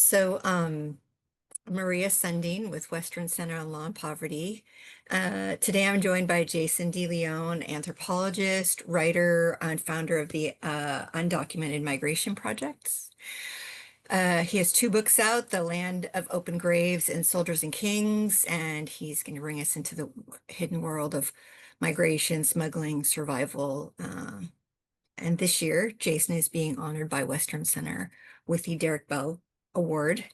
So, Maria Sundin with Western Center on Law and Poverty. Today I'm joined by Jason León, anthropologist, writer, and founder of the Undocumented Migration Projects. He has two books out, The Land of Open Graves and Soldiers and Kings, and he's going to bring us into the hidden world of migration, smuggling, survival. And this year, Jason is being honored by Western Center with the Derrick Bell Award,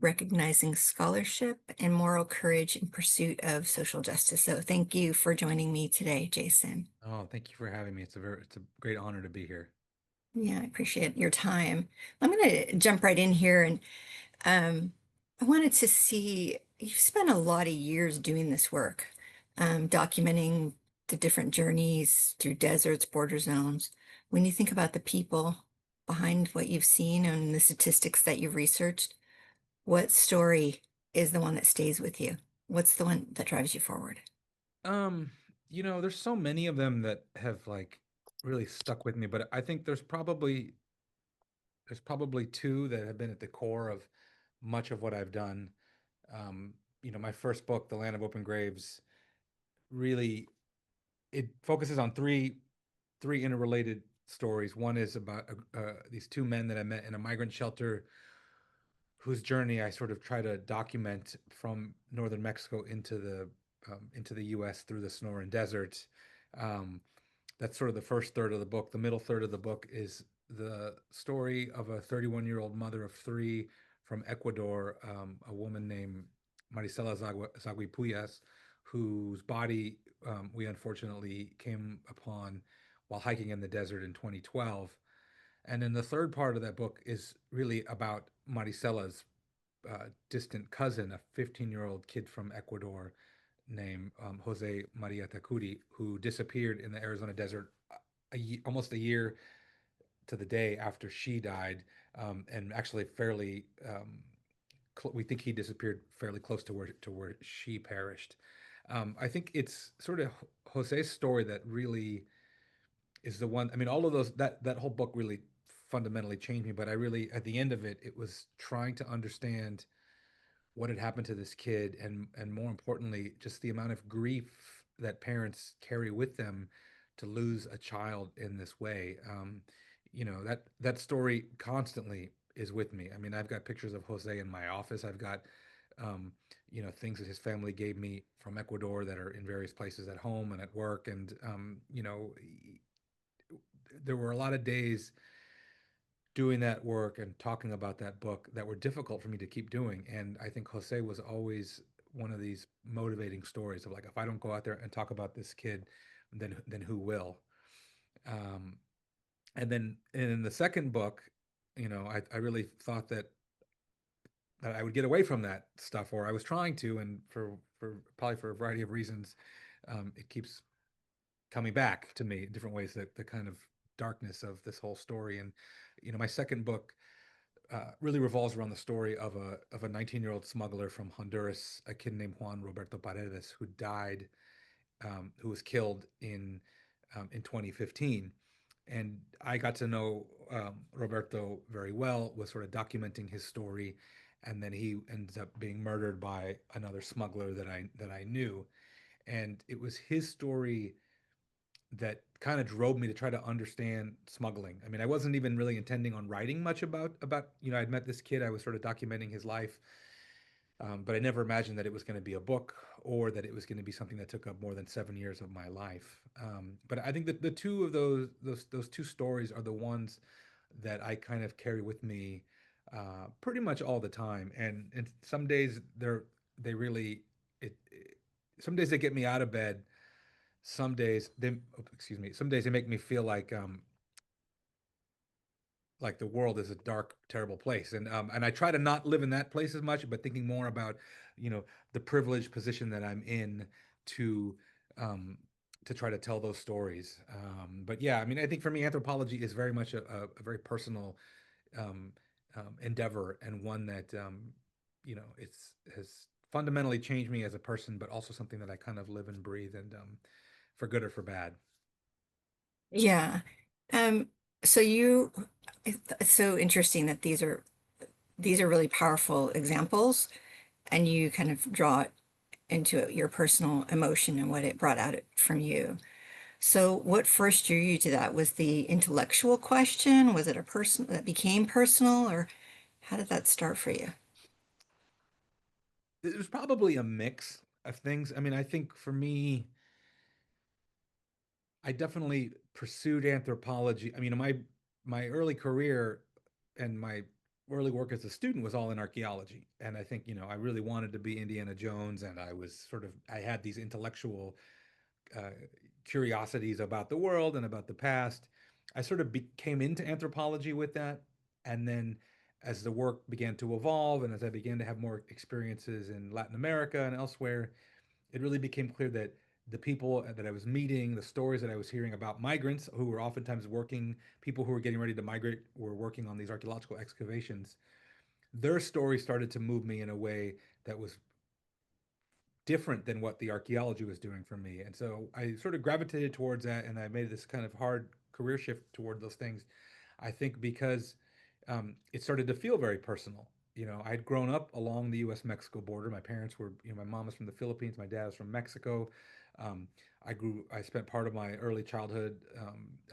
recognizing scholarship and moral courage in pursuit of social justice. So thank you for joining me today, Jason. Oh, thank you for having me. It's a great honor to be here. Yeah, I appreciate your time. I'm going to jump right in here and um, I wanted to see, you've spent a lot of years doing this work, documenting the different journeys through deserts, border zones. When you think about the people behind what you've seen and the statistics that you've researched, what story is the one that stays with you? What's the one that drives you forward? Um, there's so many of them that have really stuck with me, but I think there's probably two that have been at the core of much of what I've done. My first book, The Land of Open Graves, really it focuses on three interrelated stories. One is about these two men that I met in a migrant shelter whose journey I sort of try to document from northern Mexico into the U.S. through the Sonoran Desert. Um, that's sort of the first third of the book. The middle third of the book is the story of a 31-year-old mother of three from Ecuador, a woman named Maricela Zaguipuyas, whose body we unfortunately came upon while hiking in the desert in 2012. And then the third part of that book is really about Maricela's distant cousin, a 15-year-old kid from Ecuador named Jose Maria Tacuri, who disappeared in the Arizona desert almost a year to the day after she died, and actually fairly. We think he disappeared fairly close to where she perished. I think it's sort of Jose's story that really is the one. I mean, all of those that whole book really fundamentally changed me. But I really, at the end of it, it was trying to understand what had happened to this kid, and more importantly, just the amount of grief that parents carry with them to lose a child in this way. That story constantly is with me. I mean, I've got pictures of Jose in my office. I've got things that his family gave me from Ecuador that are in various places at home and at work. And there were a lot of days doing that work and talking about that book that were difficult for me to keep doing. And I think Jose was always one of these motivating stories of like, if I don't go out there and talk about this kid, then who will? Um, and then in the second book, I really thought that I would get away from that stuff, or I was trying to, and for probably for a variety of reasons, it keeps coming back to me in different ways, that the kind of darkness of this whole story. And my second book really revolves around the story of a 19-year-old smuggler from Honduras, a kid named Juan Roberto Paredes, who died, who was killed in 2015. And I got to know Roberto very well, was sort of documenting his story, and then he ends up being murdered by another smuggler that I knew, and it was his story that kind of drove me to try to understand smuggling. I mean, I wasn't even really intending on writing much about I'd met this kid, I was sort of documenting his life, but I never imagined that it was going to be a book, or that it was going to be something that took up more than 7 years of my life. But I think that the two of those two stories are the ones that I kind of carry with me pretty much all the time. And some days they really some days they get me out of bed. Some days they, oh, excuse me, some days they make me feel like the world is a dark, terrible place. And I try to not live in that place as much, but thinking more about, you know, the privileged position that I'm in to um to try to tell those stories. But yeah, I mean, I think for me, anthropology is very much a very personal um, endeavor, and one that it's has fundamentally changed me as a person, but also something that I kind of live and breathe, and for good or for bad. Yeah. Um, so you, it's so interesting that these are these are really powerful examples, and you kind of draw it into your personal emotion and what it brought out from you. So, what first drew you to that? Was the intellectual question? Was it a person that became personal, or how did that start for you? It was probably a mix of things. I mean, I think for me, I definitely pursued anthropology. I mean, my early career and my early work as a student was all in archaeology. And I think, I really wanted to be Indiana Jones, and I had these intellectual uh, curiosities about the world and about the past. I sort of came into anthropology with that. And then as the work began to evolve and as I began to have more experiences in Latin America and elsewhere, it really became clear that the people that I was meeting, the stories that I was hearing about migrants who were oftentimes working, people who were getting ready to migrate, were working on these archaeological excavations. Their stories started to move me in a way that was different than what the archaeology was doing for me. And so I sort of gravitated towards that, and I made this kind of hard career shift toward those things. I think because it started to feel very personal. I'd grown up along the U.S. Mexico border. My parents were, my mom was from the Philippines, my dad was from Mexico. Um, I spent part of my early childhood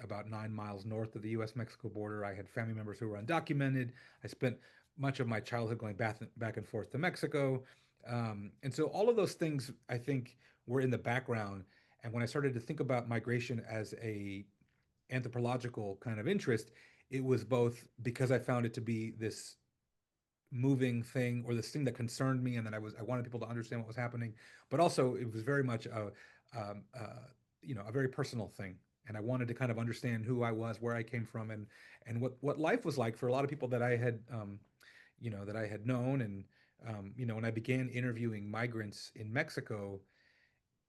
about 9 miles north of the U.S. Mexico border. I had family members who were undocumented. I spent much of my childhood going back and forth to Mexico. And so all of those things, I think, were in the background. And when I started to think about migration as a anthropological kind of interest, it was both because I found it to be this moving thing, or this thing that concerned me, and that I wanted people to understand what was happening, but also it was very much um, uh, a very personal thing, and I wanted to kind of understand who I was, where I came from, and what life was like for a lot of people that I had that I had known. And when I began interviewing migrants in Mexico,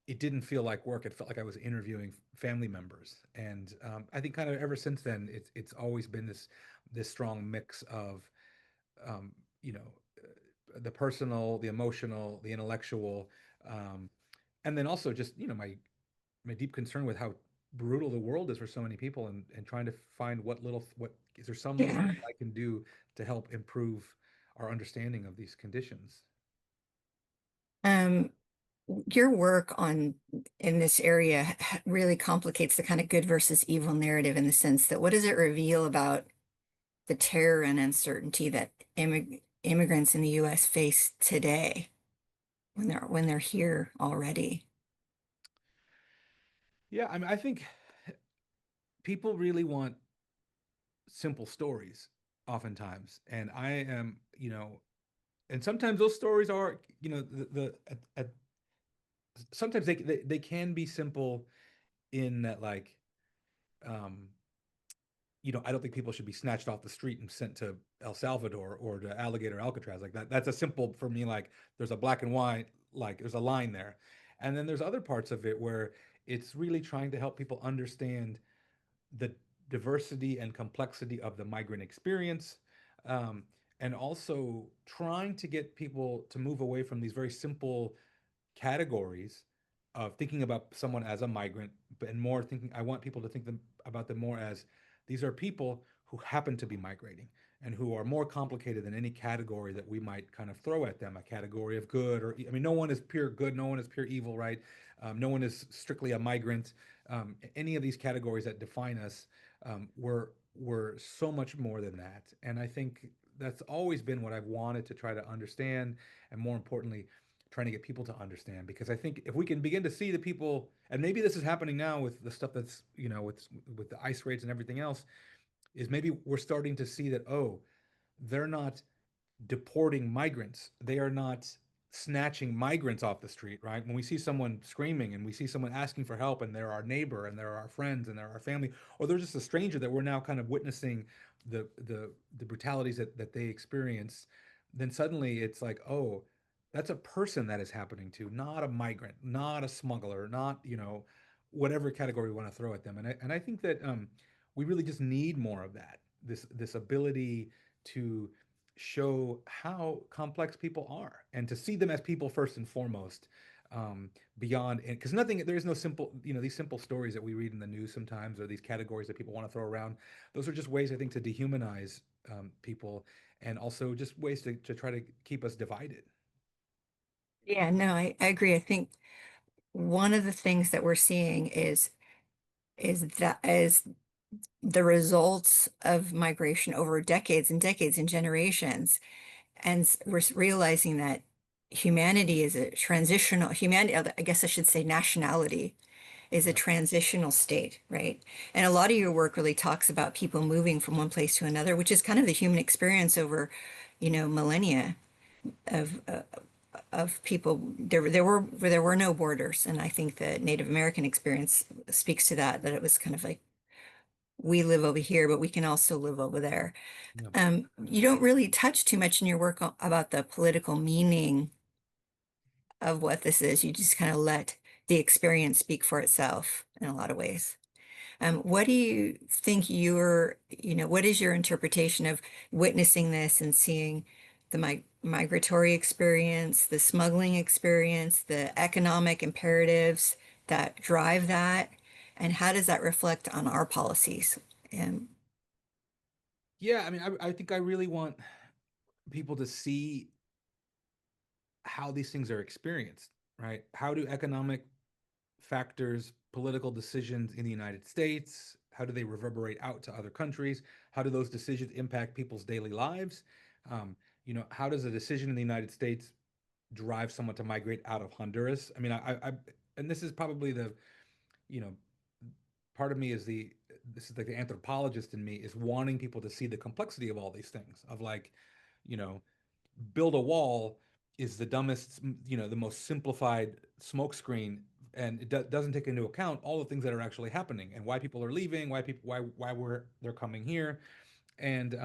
it didn't feel like work. It felt like I was interviewing family members. And I think kind of ever since then, it's always been this strong mix of um, you know the personal, the emotional, the intellectual, um, and then also just my deep concern with how brutal the world is for so many people, and trying to find what is there some little Yeah. thing I can do to help improve our understanding of these conditions. Um, your work on in this area really complicates the kind of good versus evil narrative in the sense that what does it reveal about the terror and uncertainty that immigrants in the US face today when they're here already? Yeah, I mean, I think people really want simple stories oftentimes, and I am, and sometimes those stories are, sometimes they can be simple in that, like, um, I don't think people should be snatched off the street and sent to El Salvador or to Alligator Alcatraz like that. That's a simple for me. Like, there's a black and white, like there's a line there, and then there's other parts of it where it's really trying to help people understand the diversity and complexity of the migrant experience, um, and also trying to get people to move away from these very simple categories of thinking about someone as a migrant, and more thinking, I want people to about them more as these are people who happen to be migrating, and who are more complicated than any category that we might kind of throw at them, a category of good, or I mean, no one is pure good, no one is pure evil, right? No one is strictly a migrant. Any of these categories that define us, were so much more than that. And I think that's always been what I've wanted to try to understand, and more importantly, trying to get people to understand. Because I think if we can begin to see the people, and maybe this is happening now with the stuff that's, with the ice raids and everything else, is maybe we're starting to see that, oh, they're not deporting migrants. They are not snatching migrants off the street, right? When we see someone screaming, and we see someone asking for help, and they're our neighbor, and they're our friends, and they're our family, or they're just a stranger that we're now kind of witnessing the brutalities that they experience, then suddenly it's like, oh, that's a person that is happening to, not a migrant, not a smuggler, not, whatever category we want to throw at them. And I think that we really just need more of that. This ability to show how complex people are, and to see them as people first and foremost, um, beyond, and because nothing, there is no simple, these simple stories that we read in the news sometimes, or these categories that people want to throw around. Those are just ways, I think, to dehumanize people, and also just ways to try to keep us divided. Yeah, no, I agree. I think one of the things that we're seeing is the results of migration over decades and decades and generations. And we're realizing that humanity is a transitional humanity, I guess I should say nationality is a Yeah. transitional state, right? And a lot of your work really talks about people moving from one place to another, which is kind of the human experience over, millennia of people. There were no borders, and I think the Native American experience speaks to that. That it was kind of like we live over here, but we can also live over there. Yeah. You don't really touch too much in your work about the political meaning of what this is. You just kind of let the experience speak for itself in a lot of ways. What do you think what is your interpretation of witnessing this and seeing the migratory experience, the smuggling experience, the economic imperatives that drive that, and how does that reflect on our policies? Um, Yeah, I mean, I think I really want people to see how these things are experienced, right? How do economic factors, political decisions in the United States, how do they reverberate out to other countries? How do those decisions impact people's daily lives? How does a decision in the United States drive someone to migrate out of Honduras? I mean, and this is probably the, you know, part of me is this is like the anthropologist in me is wanting people to see the complexity of all these things of like, you know, build a wall is the dumbest, the most simplified smokescreen, and it doesn't take into account all the things that are actually happening and why people are leaving, why they're coming here, and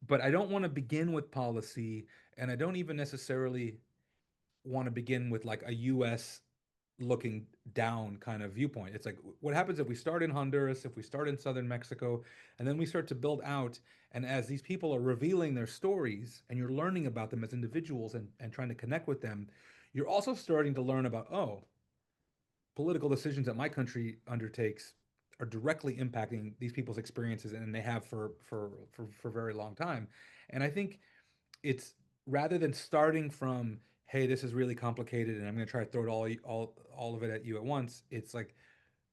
but I don't want to begin with policy, and I don't even necessarily want to begin with like a U.S. looking down kind of viewpoint. It's like, what happens if we start in Honduras, if we start in southern Mexico, and then we start to build out? And as these people are revealing their stories and you're learning about them as individuals and trying to connect with them, you're also starting to learn about, oh, political decisions that my country undertakes are directly impacting these people's experiences, and they have for a very long time. And I think it's rather than starting from, hey, this is really complicated and I'm going to try to throw it all of it at you at once. It's like,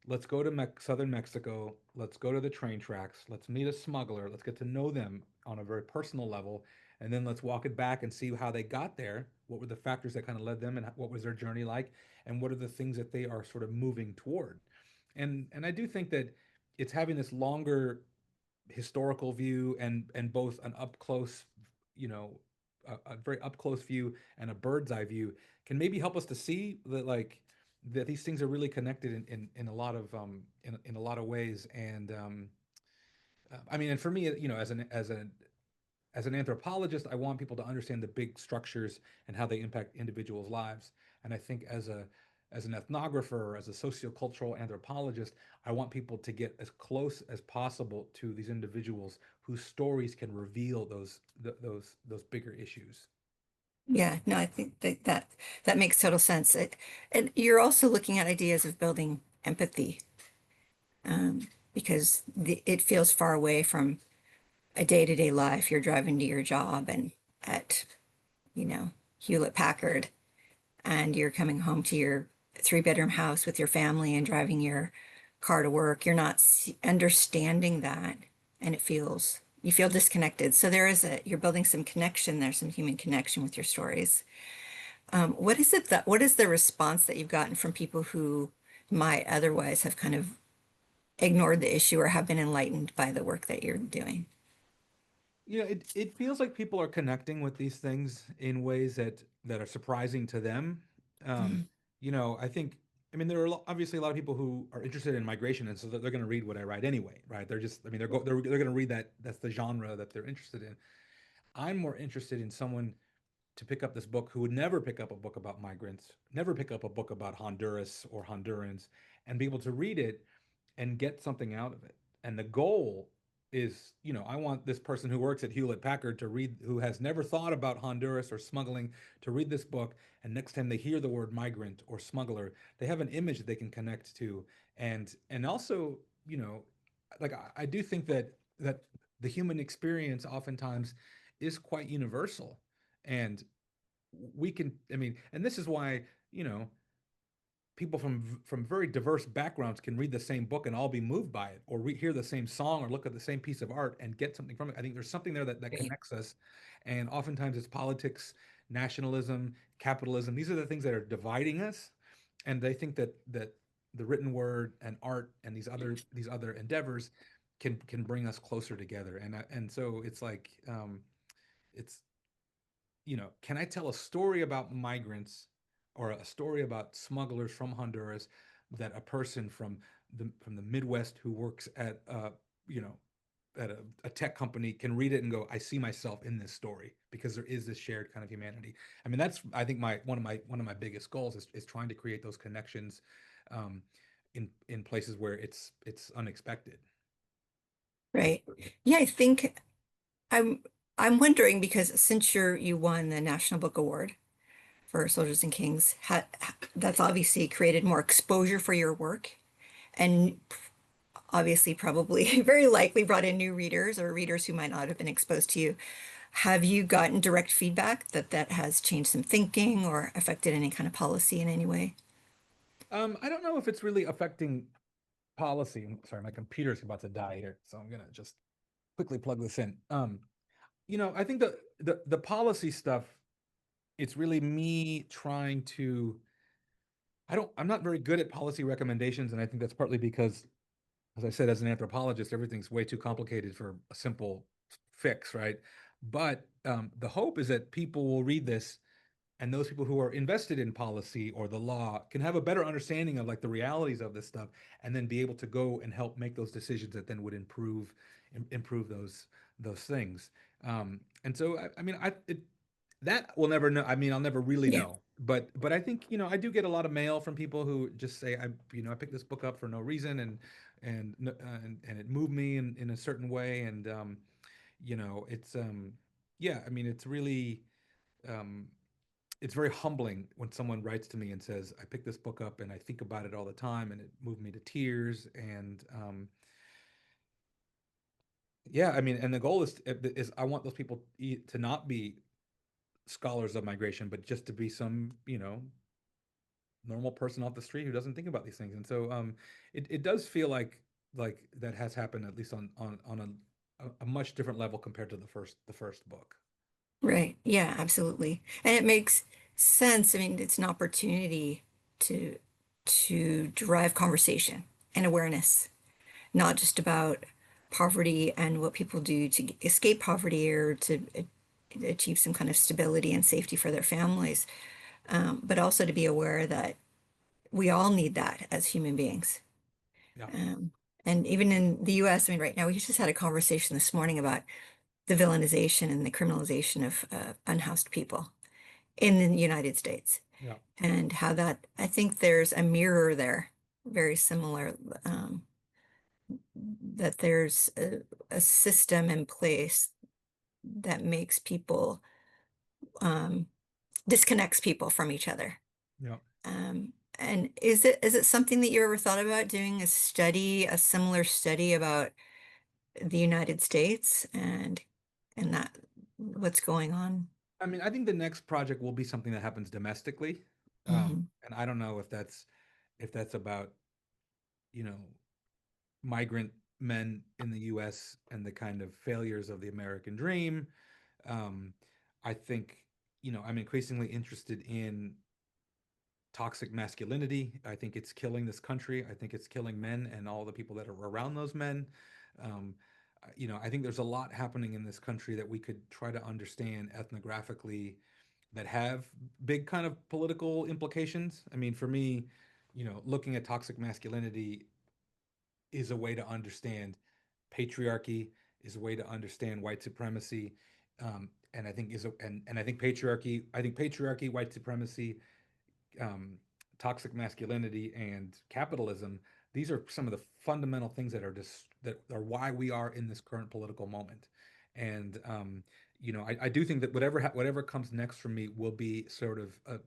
let's go to southern Mexico, let's go to the train tracks, let's meet a smuggler, let's get to know them on a very personal level, and then let's walk it back and see how they got there, what were the factors that kind of led them, and what was their journey like, and what are the things that they are sort of moving toward. And I do think that it's having this longer historical view and both an up close, you know, a very up close view and a bird's eye view can maybe help us to see that like that these things are really connected in a lot of in a lot of ways. And I mean, and for me, as an anthropologist, I want people to understand the big structures and how they impact individuals' lives. And I think as an ethnographer, as a sociocultural anthropologist, I want people to get as close as possible to these individuals whose stories can reveal those bigger issues. yeah, no, I think that makes total sense. And you're also looking at ideas of building empathy, because it feels far away from a day-to-day life. You're driving to your job and at, Hewlett Packard, and you're coming home to your three-bedroom house with your family and driving your car to work. You're not understanding that, and you feel disconnected. So you're building some connection there, some human connection with your stories. What is the response that you've gotten from people who might otherwise have kind of ignored the issue or have been enlightened by the work that you're doing? It feels like people are connecting with these things in ways that are surprising to them. Um, Mhm. I think, I mean, there are obviously a lot of people who are interested in migration, and so they're going to read what I write anyway, right? They're just, I mean, they're going to read that. That's the genre that they're interested in. I'm more interested in someone to pick up this book who would never pick up a book about migrants, never pick up a book about Honduras or Hondurans, and be able to read it and get something out of it. And the goal is, I want this person who works at Hewlett Packard to read, who has never thought about Honduras or smuggling, to read this book. And next time they hear the word migrant or smuggler, they have an image that they can connect to. And also, like I do think that the human experience oftentimes is quite universal. And we can, I mean, and this is why, you know, people from very diverse backgrounds can read the same book and all be moved by it, or hear the same song or look at the same piece of art and get something from it. I think there's something there that Right. connects us. And oftentimes it's politics, nationalism, capitalism. These are the things that are dividing us. And they think that the written word and art and these other endeavors can bring us closer together. And so it's like, it's, can I tell a story about migrants or a story about smugglers from Honduras that a person from the Midwest who works at you know at a tech company can read it and go, I see myself in this story because there is this shared kind of humanity. I mean, that's, I think, my one of my biggest goals is trying to create those connections um, in places where it's unexpected. Right. Yeah, I think I'm I'm wondering because since you won the National Book Award for Soldiers and Kings, that's obviously created more exposure for your work and obviously probably very likely brought in new readers or readers who might not have been exposed to you. Have you gotten direct feedback that that has changed some thinking or affected any kind of policy in any way? I don't know if it's really affecting policy. Sorry, my computer's about to die here, so I'm gonna just quickly plug this in. I think the policy stuff, it's really me trying to. I'm not very good at policy recommendations, and I think that's partly because, as I said, as an anthropologist, everything's way too complicated for a simple fix, right? But the hope is that people will read this, and those people who are invested in policy or the law can have a better understanding of like the realities of this stuff, and then be able to go and help make those decisions that then would improve those things. And so I mean, that we'll never know. I mean, I'll never really Yeah, know. But I think, I do get a lot of mail from people who just say, I picked this book up for no reason, and it moved me in a certain way. And it's yeah, I mean, it's really um it's very humbling when someone writes to me and says, I picked this book up and I think about it all the time and it moved me to tears. And yeah, I mean, and the goal is I want those people to not be scholars of migration, but just to be some, normal person off the street who doesn't think about these things. And so it does feel like that has happened, at least on a much different level compared to the first book. right. Yeah, absolutely. And it makes sense. I mean, it's an opportunity to drive conversation and awareness, not just about poverty and what people do to escape poverty or to achieve some kind of stability and safety for their families, but also to be aware that we all need that as human beings. Yeah. Um, and even in the US, I mean, right now, we just had a conversation this morning about the villainization and the criminalization of unhoused people in the United States Yeah. and how that, I think there's a mirror there, very similar, that there's a system in place that makes people, um, disconnects people from each other. Yeah. And is it something that you ever thought about doing a similar study about the United States and that what's going on? I mean, I think the next project will be something that happens domestically. Mhm. And I don't know if that's about, you know, migrant men in the US and the kind of failures of the American dream. Um, I think, I'm increasingly interested in toxic masculinity. I think it's killing this country. I think it's killing men and all the people that are around those men. Um, I think there's a lot happening in this country that we could try to understand ethnographically that have big kind of political implications. I mean, for me, looking at toxic masculinity is a way to understand patriarchy, is a way to understand white supremacy, and I think and I think patriarchy, white supremacy, um, toxic masculinity, and capitalism. These are some of the fundamental things that are why we are in this current political moment. And I do think that whatever comes next for me will be sort of a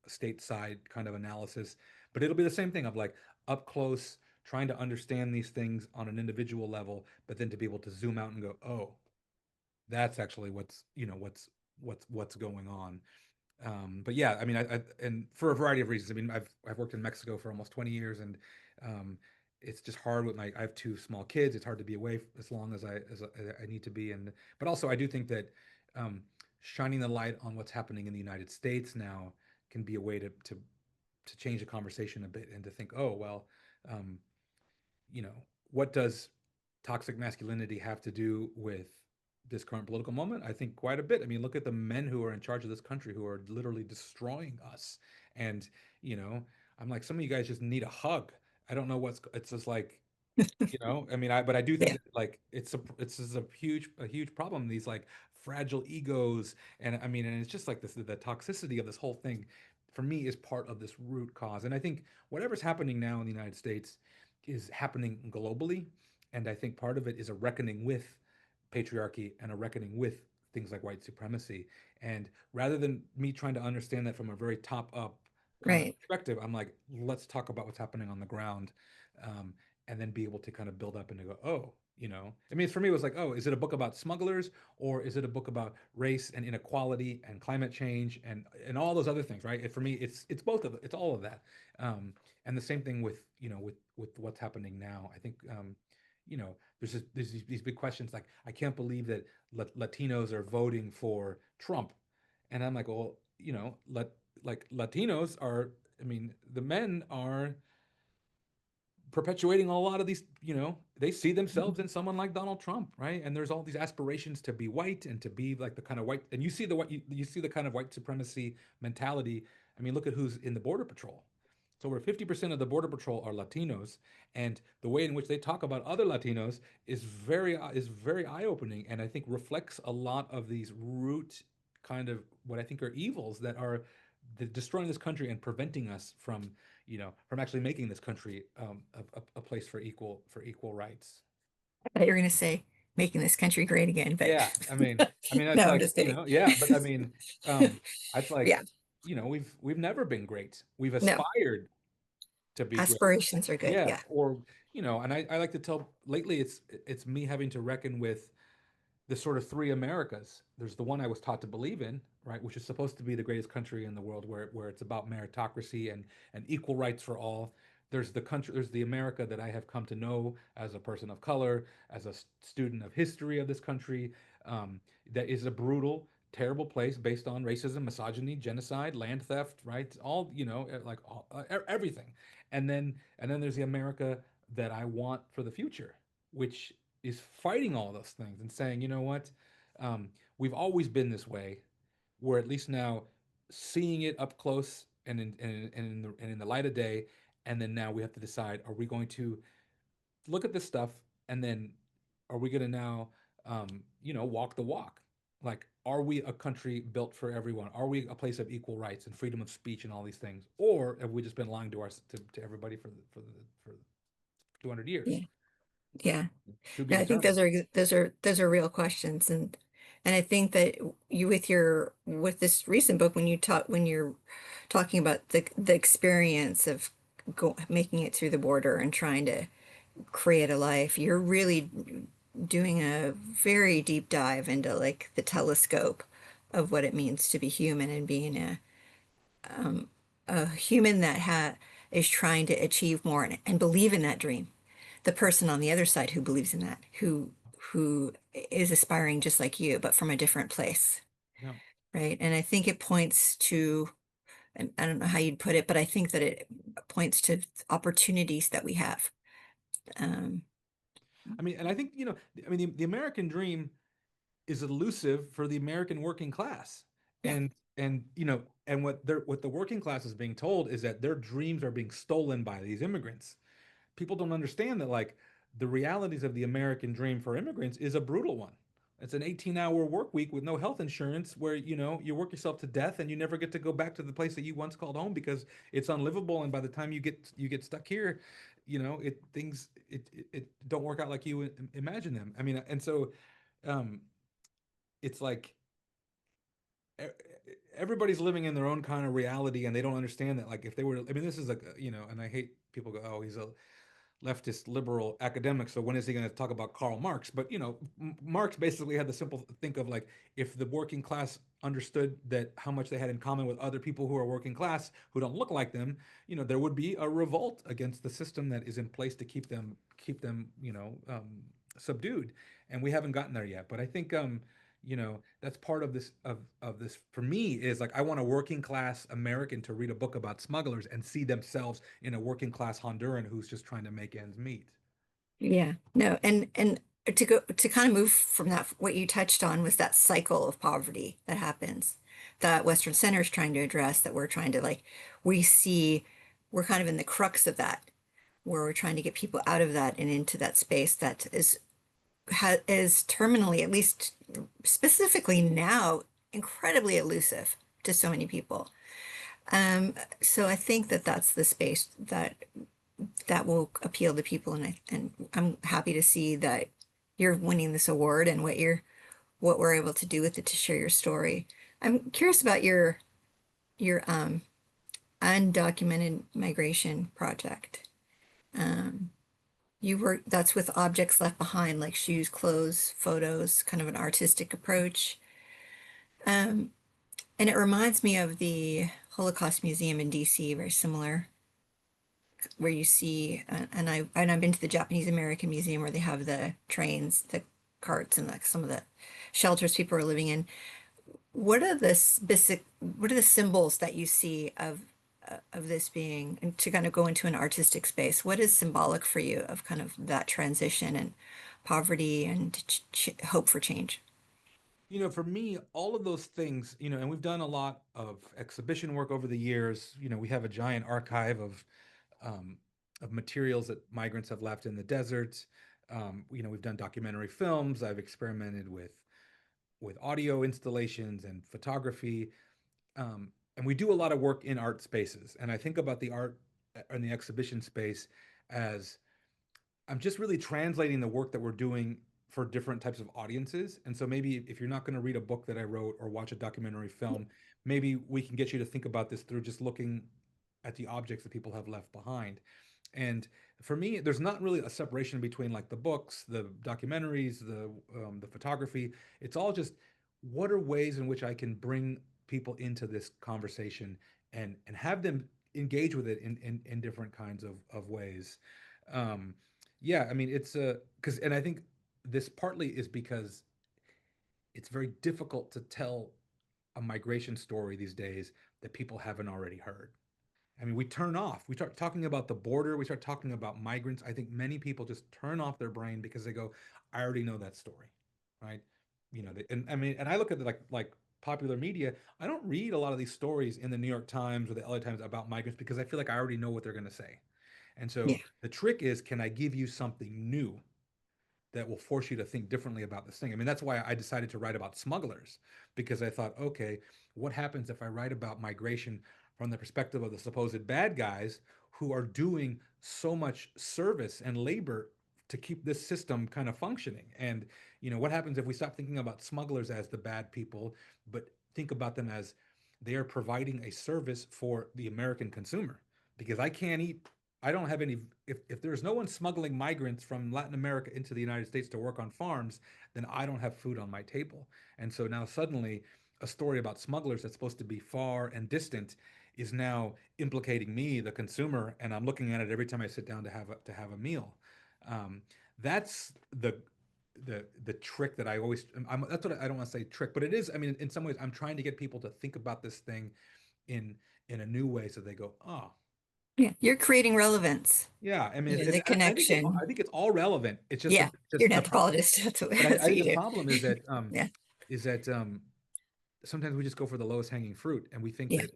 stateside kind of analysis, but it'll be the same thing of like up close, trying to understand these things on an individual level, but then to be able to zoom out and go, oh, That's actually what's going on. But yeah, I mean, and for a variety of reasons. I mean, I've worked in Mexico for almost 20 years, and um, it's just hard with my. I have two small kids. It's hard to be away as long as I need to be, and but also I do think that um, shining the light on what's happening in the United States now can be a way to change the conversation a bit and to think, oh well, um, you know, what does toxic masculinity have to do with this current political moment? I think quite a bit. I mean, look at the men who are in charge of this country who are literally destroying us. And, you know, I'm like, some of you guys just need a hug. I don't know it's just like, I mean, but I do think Yeah, that like it's just a huge problem. These like fragile egos, and I mean, and it's just like this the toxicity of this whole thing, for me, is part of this root cause. And I think whatever's happening now in the United States is happening globally, and I think part of it is a reckoning with patriarchy and a reckoning with things like white supremacy. And rather than me trying to understand that from a very top up kind of right. perspective, I'm like, let's talk about what's happening on the ground. Um, and then be able to kind of build up and to go, oh, I mean, for me, it was like, oh, is it a book about smugglers or is it a book about race and inequality and climate change and all those other things, right? For me, it's both of it. It's all of that. And the same thing with with what's happening now. I think there's these big questions like I can't believe that Latinos are voting for Trump, and I'm like, well, like Latinos are. I mean, the men are perpetuating a lot of these, they see themselves in someone like Donald Trump, right? And there's all these aspirations to be white and to be like the kind of white, and you see the what you see the kind of white supremacy mentality. I mean, look at who's in the Border Patrol. So over 50% of the Border Patrol are Latinos, and the way in which they talk about other Latinos is very eye-opening, and I think reflects a lot of these root kind of what I think are evils that are destroying this country and preventing us from actually making this country a place for equal rights. I thought you were going to say making this country great again, but Yeah, I mean, no, it's I'm like, just kidding. yeah, but I mean, um, it's like, Yeah, we've never been great. We've no, aspired to be great. aspirations are good. Yeah, Yeah, or and I like to tell lately it's me having to reckon with the sort of three Americas. There's the one I was taught to believe in, right, which is supposed to be the greatest country in the world, where it's about meritocracy and equal rights for all. There's the America that I have come to know as a person of color, as a student of history of this country, that is a brutal, terrible place based on racism, misogyny, genocide, land theft, right? All like everything. And then there's the America that I want for the future, which is fighting all those things and saying, you know what, um, we've always been this way. We're at least now seeing it up close and in the light of day. And then now we have to decide: are we going to look at this stuff, and then are we going to now, walk the walk? Like, are we a country built for everyone? Are we a place of equal rights and freedom of speech and all these things, or have we just been lying to everybody for 200 yeah, years? yeah. To be Yeah, I think determined. those are real questions, and I think that you with this recent book when you're talking about the experience of making it through the border and trying to create a life, you're really doing a very deep dive into like the telescope of what it means to be human and being a human that is trying to achieve more and believe in that dream. The person on the other side who believes in that, who is aspiring just like you, but from a different place, Yeah. right? And I think it points to, and I don't know how you'd put it, but I think that it points to opportunities that we have. Um, I mean, and I think, I mean, the American dream is elusive for the American working class. yeah, And what the working class is being told is that their dreams are being stolen by these immigrants. People don't understand that like the realities of the American dream for immigrants is a brutal one. It's an 18-hour work week with no health insurance where you work yourself to death and you never get to go back to the place that you once called home because it's unlivable, and by the time you get stuck here, it don't work out like you imagine them. I mean, and so um it's like e- everybody's living in their own kind of reality, and they don't understand that like if they were, I mean, this is like, and I hate people go, oh, he's a leftist liberal academic. So when is he going to talk about Karl Marx? But Marx basically had the simple think of like, if the working class understood that how much they had in common with other people who are working class who don't look like them, there would be a revolt against the system that is in place to keep them subdued. And we haven't gotten there yet. But I think that's part of this for me is like I want a working class American to read a book about smugglers and see themselves in a working class Honduran who's just trying to make ends meet. Yeah, no, and to go to kind of move from that, what you touched on was that cycle of poverty that happens that Western Center is trying to address, that we're trying to like, we see we're kind of in the crux of that, where we're trying to get people out of that and into that space that is terminally, at least specifically now, incredibly elusive to so many people. So I think that that's the space that will appeal to people, and I'm happy to see that you're winning this award and what we're able to do with it to share your story. I'm curious about your undocumented migration project. Um, that's with objects left behind, like shoes, clothes, photos, kind of an artistic approach. Um, and it reminds me of the Holocaust Museum in DC, very similar, where you see, and I've been to the Japanese American Museum where they have the trains, the carts, and like some of the shelters people are living in. What are the symbols that you see of this being, and to kind of go into an artistic space? What is symbolic for you of kind of that transition and poverty and ch hope for change? For me, all of those things, and we've done a lot of exhibition work over the years. We have a giant archive um, of materials that migrants have left in the desert. We've done documentary films. I've experimented with audio installations and photography, and we do a lot of work in art spaces. And I think about the art and the exhibition space as I'm just really translating the work that we're doing for different types of audiences. And so maybe if you're not going to read a book that I wrote or watch a documentary film, maybe we can get you to think about this through just looking at the objects that people have left behind. And for me, there's not really a separation between like the books, the documentaries, the photography. It's all just what are ways in which I can bring people into this conversation and have them engage with it in different kinds of ways. Um, yeah, I mean it's a because and I think this partly is because it's very difficult to tell a migration story these days that people haven't already heard. I mean, we turn off. We start talking about the border. We start talking about migrants. I think many people just turn off their brain because they go, "I already know that story," right? And I mean, and I look at like popular media. I don't read a lot of these stories in the New York Times or the LA Times about migrants because I feel like I already know what they're going to say. And Yeah. so the trick is, can I give you something new that will force you to think differently about this thing? I mean, that's why I decided to write about smugglers, because I thought, okay, what happens if I write about migration from the perspective of the supposed bad guys who are doing so much service and labor to keep this system kind of functioning? And, what happens if we stop thinking about smugglers as the bad people, but think about them as they are providing a service for the American consumer? Because I don't have any, if there's no one smuggling migrants from Latin America into the United States to work on farms, then I don't have food on my table. And so now suddenly a story about smugglers that's supposed to be far and distant is now implicating me, the consumer, and I'm looking at it every time I sit down to have a meal. Um, that's the trick that I always, that's what I don't want to say trick, but it is. I mean, in some ways, I'm trying to get people to think about this thing in in a new way, so they go, oh, Yeah, you're creating relevance, yeah, I mean, you know, the I connection. think it's all relevant. It's just Yeah, you're an the problem. anthropologist. But That's I what think you the do. problem is that Yeah, sometimes we just go for the lowest hanging fruit, and we think yeah, that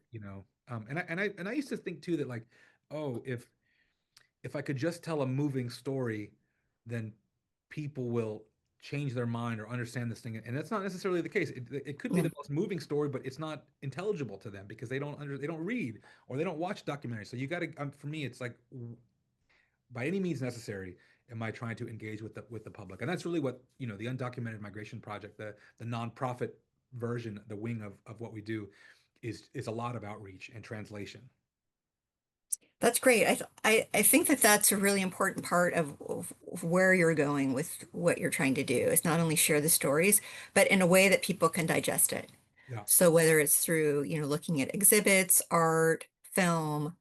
and I used to think too that like, oh, if I could just tell a moving story, then people will change their mind or understand this thing. And that's not necessarily the case. It could be yeah. the most moving story, but it's not intelligible to them because they don't read or they don't watch documentaries. So you got to for me, it's like by any means necessary am I trying to engage with the public, and that's really what the Undocumented Migration Project, the nonprofit version, the wing of what we do, is a lot of outreach and translation. That's great. I think that that's a really important part of where you're going with what you're trying to do is not only share the stories, but in a way that people can digest it. Yeah. So whether it's through, looking at exhibits, art, film,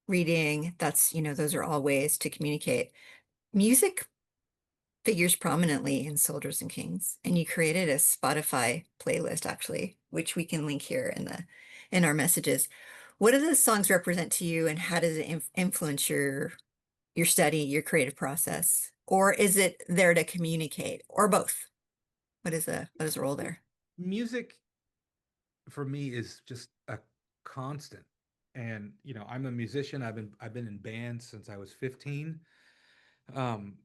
reading, those are all ways to communicate. Music figures prominently in Soldiers and Kings, and you created a Spotify playlist actually, which we can link here in our messages. What do those songs represent to you, and how does it influence your study, your creative process? Or is it there to communicate, or both? What is the role there? Music for me is just a constant. And I'm a musician. I've been in bands since I was 15. Um,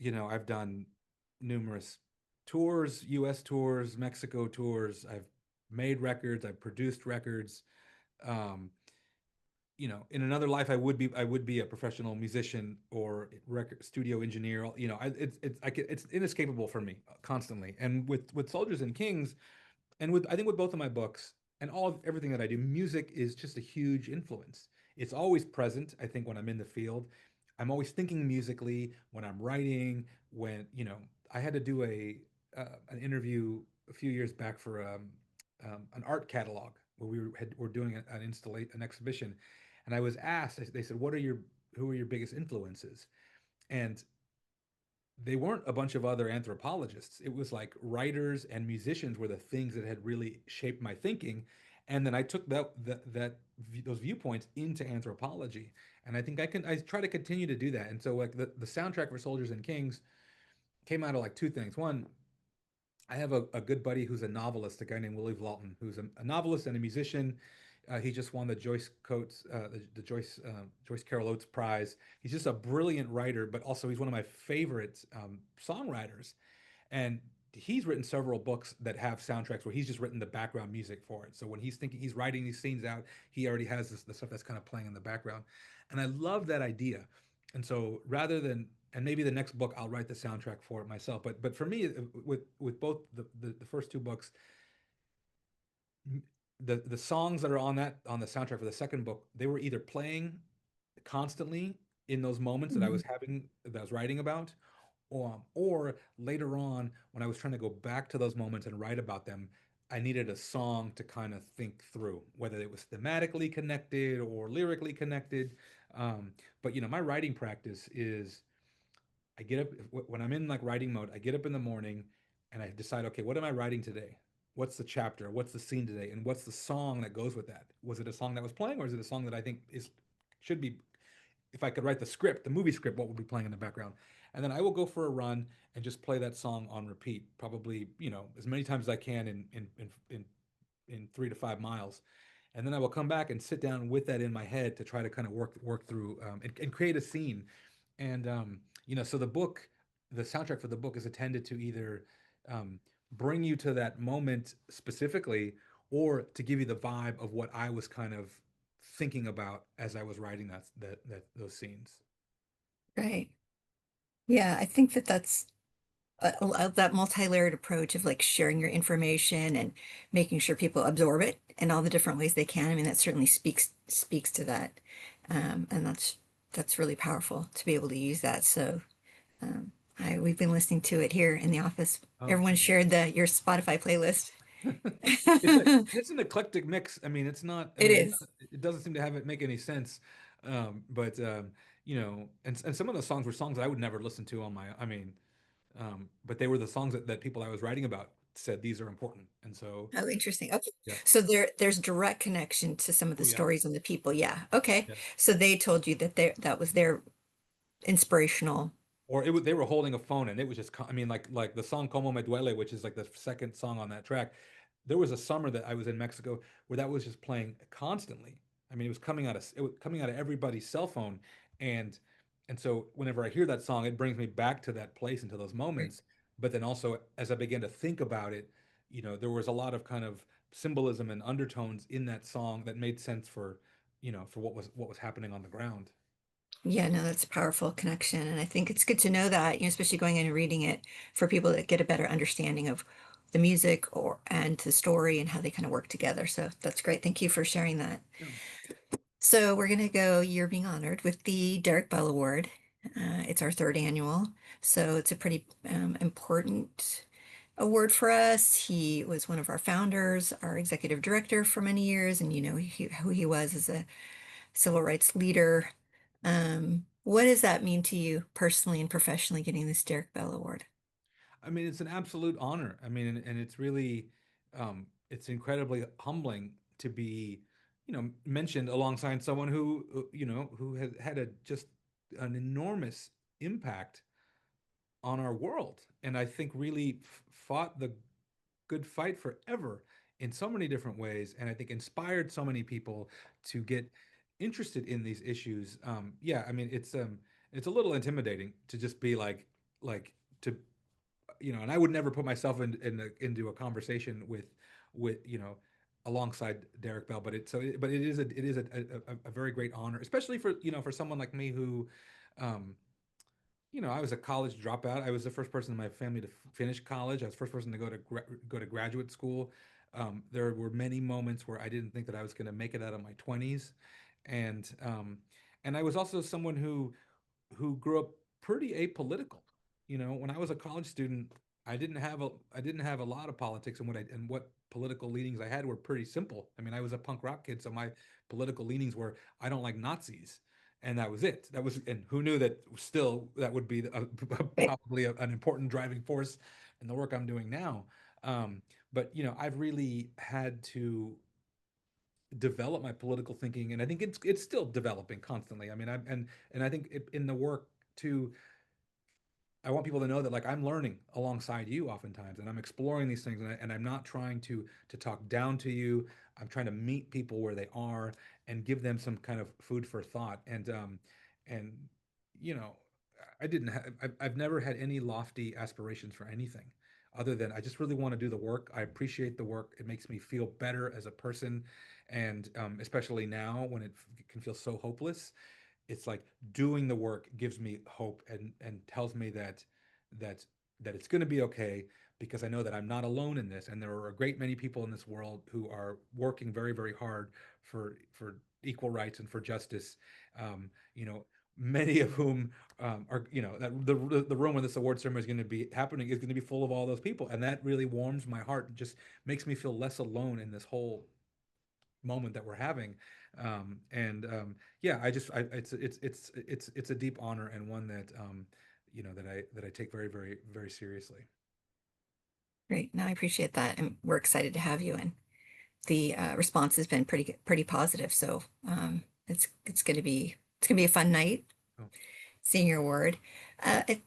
I've done numerous tours, US tours, Mexico tours. I've made records, I've produced records. Um, in another life, I would be a professional musician or record studio engineer. It's inescapable for me constantly. And with Soldiers and Kings, and with I think with both of my books and everything that I do, music is just a huge influence. It's always present. I think when I'm in the field, I'm always thinking musically when I'm writing. When I had to do an interview a few years back for an art catalog where we're doing an exhibition, and I was asked. They said, who are your biggest influences?" And they weren't a bunch of other anthropologists. It was like writers and musicians were the things that had really shaped my thinking. And then I took those viewpoints into anthropology. And I try to continue to do that. And so like the soundtrack for Soldiers and Kings came out of like two things. One, I have a good buddy who's a novelist, a guy named Willie Vlaughton, who's a novelist and a musician. He just won the Joyce Coates, the Joyce Carol Oates Prize. He's just a brilliant writer, but also he's one of my favorite songwriters. And he's written several books that have soundtracks where he's just written the background music for it. So when he's writing these scenes out, he already has the stuff that's kind of playing in the background. And I love that idea. And so and maybe the next book I'll write the soundtrack for it myself. But for me, with both the first two books, the songs that are on the soundtrack for the second book, they were either playing constantly in those moments that Mhm. I was writing about, or later on when I was trying to go back to those moments and write about them, I needed a song to kind of think through whether it was thematically connected or lyrically connected. But my writing practice is I get up when I'm in like writing mode. I get up in the morning and I decide, okay, what am I writing today? What's the chapter? What's the scene today? And what's the song that goes with that? Was it a song that was playing, or is it a song that I think is should be? If I could write the script, the movie script, what would be playing in the background? And then I will go for a run and just play that song on repeat, probably as many times as I can in 3 to 5 miles. And then I will come back and sit down with that in my head to try to kind of work through and create a scene. And so the soundtrack for the book is intended to either um, bring you to that moment specifically, or to give you the vibe of what I was kind of thinking about as I was writing those scenes. Right. Yeah, I think that that's that multi-layered approach of like sharing your information and making sure people absorb it in all the different ways they can. I mean, that certainly speaks to that. And that's really powerful to be able to use that. So um, we've been listening to it here in the office. Oh, Everyone cool. shared your Spotify playlist. It's an eclectic mix. I mean, it's not. I It mean, is. it doesn't seem to have it make any sense. But and some of the songs were songs I would never listen to on my. I mean, but they were the songs that people I was writing about said these are important, and so Oh, interesting. Okay. yeah. So there's direct connection to some of the Oh yeah. stories and the people. Yeah. Okay. Yeah. So they told you that that was their inspirational. Or they were holding a phone and it was just I mean like the song Como Me Duele, which is like the second song on that track. There was a summer that I was in Mexico where that was just playing constantly. I mean, it was coming out of everybody's cell phone, and so whenever I hear that song, it brings me back to that place, into those moments. But then also as I began to think about it, there was a lot of kind of symbolism and undertones in that song that made sense for for what was happening on the ground. Yeah, no, that's a powerful connection. And I think it's good to know that, especially going in and reading it for people that get a better understanding of the music and the story and how they kind of work together. So that's great. Thank you for sharing that. Yeah. So we're gonna go, you're being honored with the Derrick Bell Award. It's our third annual, so it's a pretty important award for us. He was one of our founders, our executive director for many years, and you know who he was as a civil rights leader. What does that mean to you personally and professionally, getting this Derrick Bell Award? I mean, it's an absolute honor. I mean, and it's really, it's incredibly humbling to be, mentioned alongside someone who, who has had a just an enormous impact on our world, and I think really fought the good fight forever in so many different ways, and I think inspired so many people to get interested in these issues. Yeah, I mean, it's a little intimidating to just be like to and I would never put myself into a conversation with alongside Derek Bell, but but it is a very great honor, especially for for someone like me who, um, I was a college dropout. I was the first person in my family to finish college. I was the first person to go to graduate school. There were many moments where I didn't think that I was going to make it out of my 20s, and and I was also someone who grew up pretty apolitical. When I was a college student, I didn't have a lot of politics, and what political leanings I had were pretty simple. I mean, I was a punk rock kid, so my political leanings were I don't like Nazis, and that was it. That was, and who knew that still that would be Right. probably an important driving force in the work I'm doing now. But I've really had to develop my political thinking, and I think it's still developing constantly. I mean, and I think in the work too, I want people to know that like I'm learning alongside you oftentimes, and I'm exploring these things, and I'm not trying to talk down to you. I'm trying to meet people where they are and give them some kind of food for thought. And you know, I didn't have I've never had any lofty aspirations for anything other than I just really want to do the work. I appreciate the work. It makes me feel better as a person, and especially now when can feel so hopeless, it's like doing the work gives me hope and tells me that that it's going to be okay, because I know that I'm not alone in this, and there are a great many people in this world who are working very very hard for equal rights and for justice. You know, many of whom are that the room where this award ceremony is going to be happening is going to be full of all those people, and that really warms my heart and just makes me feel less alone in this whole moment that we're having. And Yeah, it's a deep honor, and one that that I take very very very seriously. Great. No, I appreciate that, and we're excited to have you. And the response has been pretty positive. So it's gonna be a fun night Oh, seeing your award. Uh, it,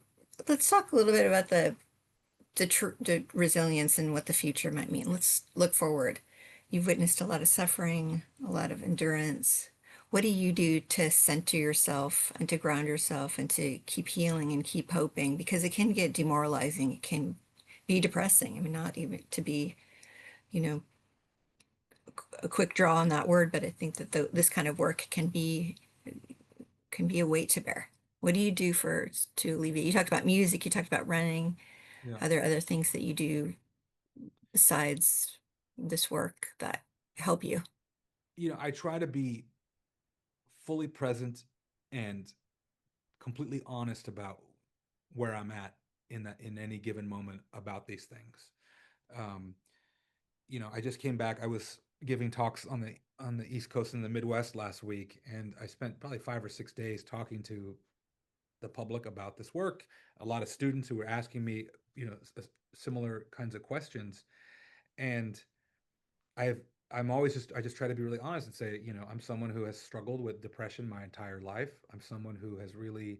let's talk a little bit about the resilience and what the future might mean. Let's look forward. You've witnessed a lot of suffering, a lot of endurance. What do you do to center yourself and to ground yourself and to keep healing and keep hoping? Because it can get demoralizing. It can be depressing. I mean, not even to be, you know, a quick draw on that word, but I think that this kind of work can be a weight to bear. What do you do for to alleviate? You talked about music, you talked about running. yeah. Are there other things that you do besides this work that help you? I try to be fully present and completely honest about where I'm at in any given moment about these things. Um, I just came back. I was giving talks on the East Coast and the Midwest last week, and I spent probably 5 or 6 days talking to the public about this work. A lot of students who were asking me, similar kinds of questions, and I've I just try to be really honest and say, I'm someone who has struggled with depression my entire life. I'm someone who has really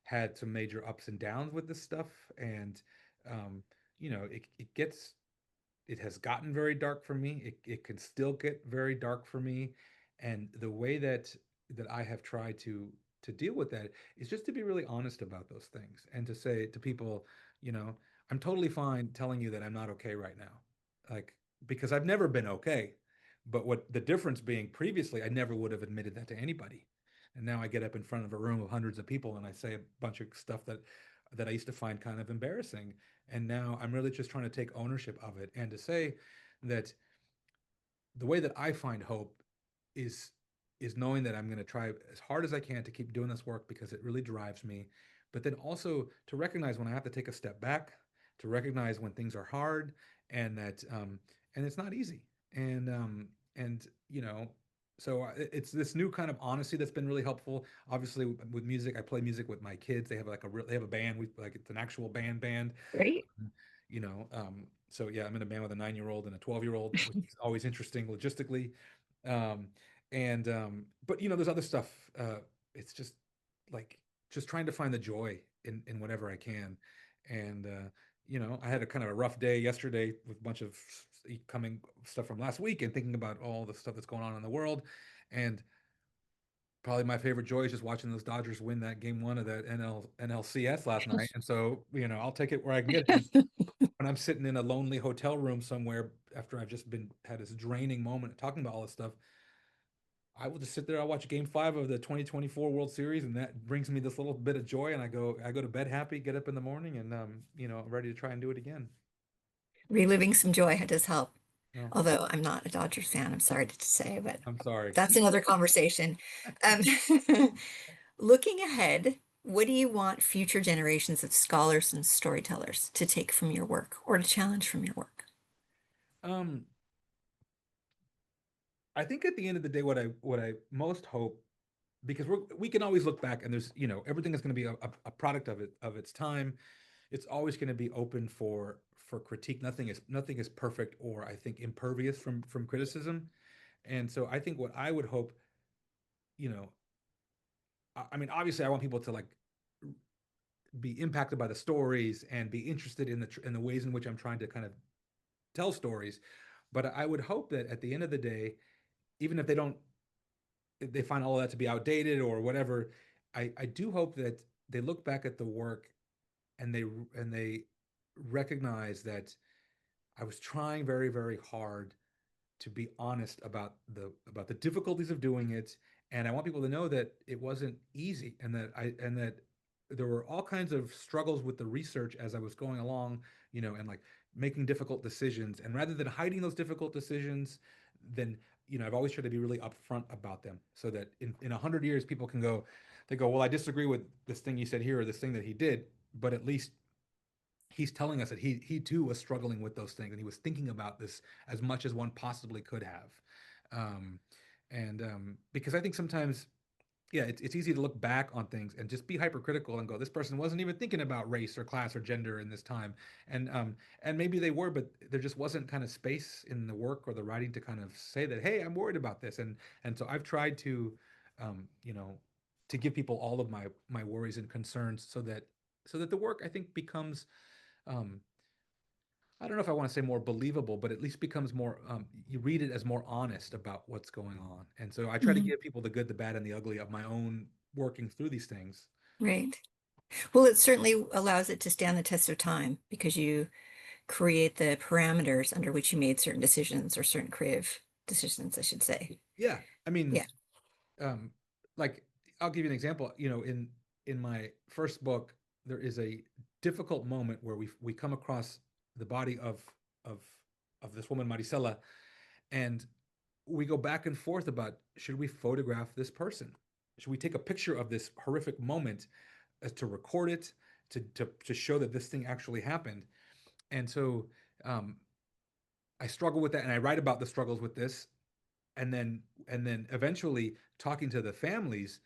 had some major ups and downs with this stuff, and um, it has gotten very dark for me. It can still get very dark for me. And the way that I have tried to deal with that is just to be really honest about those things and to say to people, you know, I'm totally fine telling you that I'm not okay right now. Like, because I've never been okay. But what the difference being previously, I never would have admitted that to anybody. And now I get up in front of a room of hundreds of people and I say a bunch of stuff that I used to find kind of embarrassing, and now I'm really just trying to take ownership of it and to say that the way that I find hope is is knowing that I'm going to try as hard as I can to keep doing this work because it really drives me. But then also to recognize when I have to take a step back, to recognize when things are hard, and that and it's not easy. And you know, so it's this new kind of honesty that's been really helpful. Obviously, with music, I play music with my kids. They have like they have a band. We like it's an actual band. Great. You know, so yeah, I'm in a band with a 9-year-old and a 12-year-old, which is always interesting logistically. Um, and but you know, there's other stuff. It's just like just trying to find the joy in whatever I can. And you know, I had a kind of a rough day yesterday with a bunch of coming stuff from last week and thinking about all the stuff that's going on in the world. And probably my favorite joy is just watching those Dodgers win that game one of that NLCS last night. And so, you know, I'll take it where I can get it. And when I'm sitting in a lonely hotel room somewhere after I've just been had this draining moment talking about all this stuff, I will just sit there. I'll watch game five of the 2024 World Series, and that brings me this little bit of joy. And I go to bed happy, get up in the morning, and you know, ready to try and do it again. Reliving some joy does help. No, Although I'm not a Dodgers fan, I'm sorry to say, but I'm sorry. that's another conversation. Um, looking ahead, what do you want future generations of scholars and storytellers to take from your work or to challenge from your work? Um, I think at the end of the day, what I most hope, because we can always look back and there's, you know, everything is going to be a product of its time. It's always going to be open for critique. Nothing is perfect or I think impervious from criticism. And so I think what I would hope, you know, I mean, obviously I want people to like be impacted by the stories and be interested in the ways in which I'm trying to kind of tell stories. But I would hope that at the end of the day, even if they don't, if they find all of that to be outdated or whatever, I do hope that they look back at the work and they recognize that I was trying very, very hard to be honest about the difficulties of doing it. And I want people to know that it wasn't easy and that there were all kinds of struggles with the research as I was going along, you know, and like making difficult decisions. And rather than hiding those difficult decisions, then you know, I've always tried to be really upfront about them so that in 100 years people can go, they go, well, I disagree with this thing you said here or this thing that he did, but at least he's telling us that he too was struggling with those things and he was thinking about this as much as one possibly could have. Um, and because I think sometimes, yeah, it's easy to look back on things and just be hypercritical and go, this person wasn't even thinking about race or class or gender in this time, and maybe they were, but there just wasn't kind of space in the work or the writing to kind of say that, hey, I'm worried about this, and so I've tried to, you know, to give people all of my worries and concerns so that the work I think becomes um, I don't know if I want to say more believable, but at least becomes more, you read it as more honest about what's going on. And so I try to Mhm. give people the good, the bad, and the ugly of my own working through these things. Right. Well, it certainly allows it to stand the test of time because you create the parameters under which you made certain decisions or certain creative decisions, I should say. Yeah. I mean, Yeah. um, like I'll give you an example. You know, in my first book, there is a difficult moment where we come across the body of of this woman, Maricela, and we go back and forth about should we photograph this person? Should we take a picture of this horrific moment as to record it, to show that this thing actually happened? And so um, I struggle with that, and I write about the struggles with this, and then eventually talking to the families,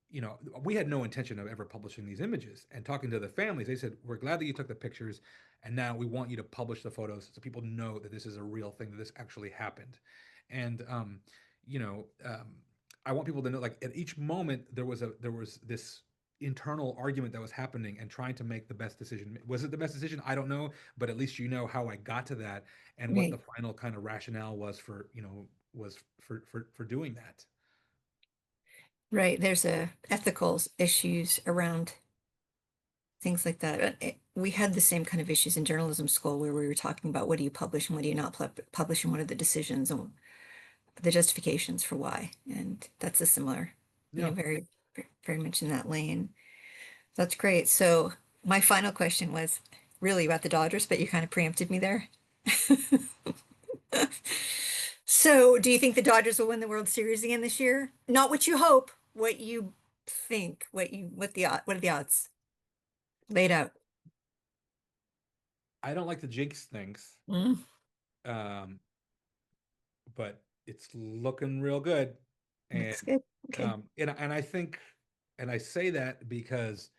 you know, we had no intention of ever publishing these images. And talking to the families, they said, we're glad that you took the pictures. And now we want you to publish the photos so people know that this is a real thing, that this actually happened. And, you know, I want people to know, like at each moment, there was this internal argument that was happening and trying to make the best decision. Was it the best decision? I don't know, but at least you know how I got to that and what the Right. final kind of rationale was for, you know, was for doing that. Right. There's a ethical issues around things like that. We had the same kind of issues in journalism school where we were talking about what do you publish and what do you not publish and what are the decisions and the justifications for why. And that's a similar, Yeah. very, very much in that lane. That's great. So my final question was really about the Dodgers, but you kind of preempted me there. So, do you think the Dodgers will win the World Series again this year? Not what you hope, what you think, what are the odds laid out? I don't like to jinx things, Mm, um, but it's looking real good. And looks good. Okay. and I think, and I say that because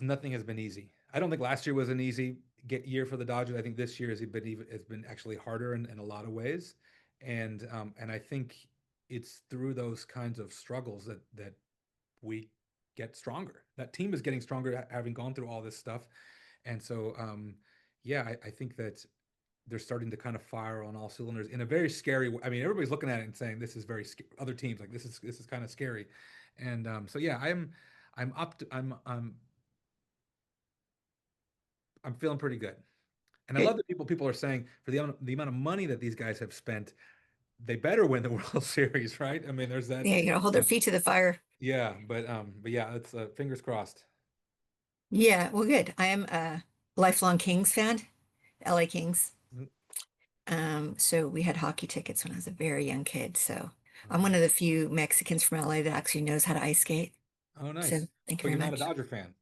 nothing has been easy. I don't think last year was an easy get year for the Dodgers. I think this year has been actually harder in a lot of ways, and I think it's through those kinds of struggles that we get stronger. That team is getting stronger having gone through all this stuff, and so yeah, I think that they're starting to kind of fire on all cylinders in a very scary way. I mean, everybody's looking at it and saying this is very other teams like this is kind of scary, and so yeah, I'm up to, I'm feeling pretty good. And I love Good. that people are saying for the amount of money that these guys have spent, they better win the World Series, right? I mean, there's that. Yeah, you gotta hold their feet to the fire. Yeah, but yeah, it's fingers crossed. Yeah, well, good. I am a lifelong Kings fan, LA Kings. Mm. So we had hockey tickets when I was a very young kid. So I'm one Okay. of the few Mexicans from LA that actually knows how to ice skate. Oh, So nice. thank you But very you're not a much. Dodger fan.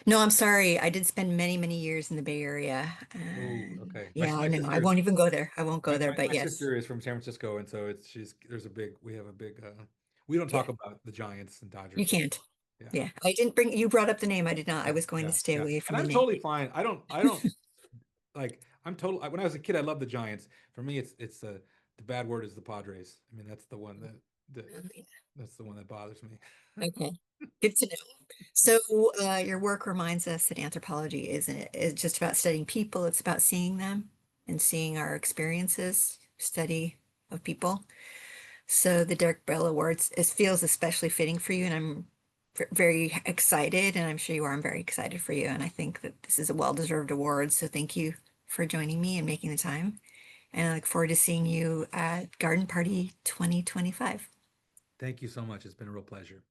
No, I'm sorry. I did spend many, many years in the Bay Area. Oh, okay. Yeah, I My know. I sister's won't even go there. I won't go there, but my yes. sister is from San Francisco, and so it's she's there's a big we have a big we don't Yeah, talk about the Giants and Dodgers, you but can't. yeah, Yeah. I didn't bring, you brought up the name. I did not. I yeah, was going to yeah, stay yeah. away And from the I'm name. totally fine. I don't like I'm total. When I was a kid, I loved the Giants. For me, it's the bad word is the Padres. I mean, that's the one that Oh, that's the one that bothers me. yeah. Okay. Good to know. So, your work reminds us that anthropology is just about studying people. It's about seeing them and seeing our experiences, study of people. So the Derrick Bell Awards feels especially fitting for you, and I'm very excited, and I'm sure you are. I'm very excited for you, and I think that this is a well-deserved award. So thank you for joining me and making the time. And I look forward to seeing you at Garden Party 2025. Thank you so much. It's been a real pleasure.